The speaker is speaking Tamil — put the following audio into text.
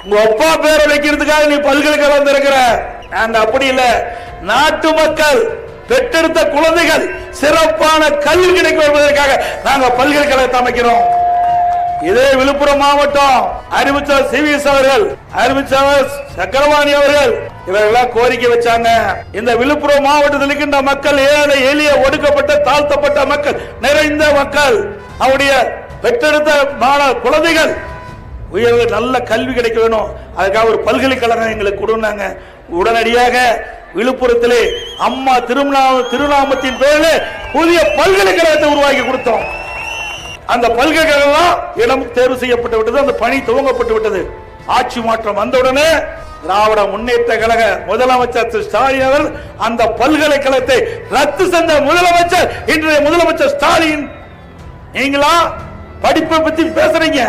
உங்க அப்பா பேரை வைக்கிறதுக்காக நீ பல்கலைக்கழகம் இருக்கிற. நாங்க அப்படி இல்ல, நாட்டு மக்கள் பெற்றெடுத்த குழந்தைகள் சிறப்பான கல்வி கிடைக்க வருவதற்காக நாங்க பல்கலைக்கழகத்தை அமைக்கிறோம். இதே விழுப்புரம் மாவட்டம் அறிவிச்சவர் சிவிஎஸ் அவர்கள், அறிவிச்சவர் சக்கரவாணி அவர்கள் இவர்களாம் கோரிக்கை வச்சாங்க. இந்த விழுப்புரம் மாவட்டத்தில் இருக்கின்ற மக்கள் ஏழை எளிய ஒடுக்கப்பட்ட தாழ்த்தப்பட்ட மக்கள் நிறைந்த மக்கள், அவருடைய பெற்றெடுத்த மாணவ குழந்தைகள் உயர்வு நல்ல கல்வி கிடைக்க வேணும். அதுக்காக ஒரு பல்கலைக்கழகம் எங்களுக்கு கொடுனாங்க. உடனடியாக விழுப்புரத்திலே அம்மா திருநாமத்தின் பேரில் புதிய பல்கலைக்கழகத்தை உருவாக்கி கொடுத்தோம். அந்த பல்கலைக்கழகம் இடம் தேர்வு செய்யப்பட்டு விட்டது, அந்த பணி துவங்கப்பட்டு விட்டது. ஆட்சி மாற்றம் வந்தவுடனே திராவிட முன்னேற்ற கழக முதலமைச்சர் திரு ஸ்டாலின் அவர்கள் அந்த பல்கலைக்கழகத்தை ரத்து செஞ்ச முதலமைச்சர் இன்றைய முதலமைச்சர் ஸ்டாலின். நீங்களா படிப்பை பத்தி பேசுறீங்க?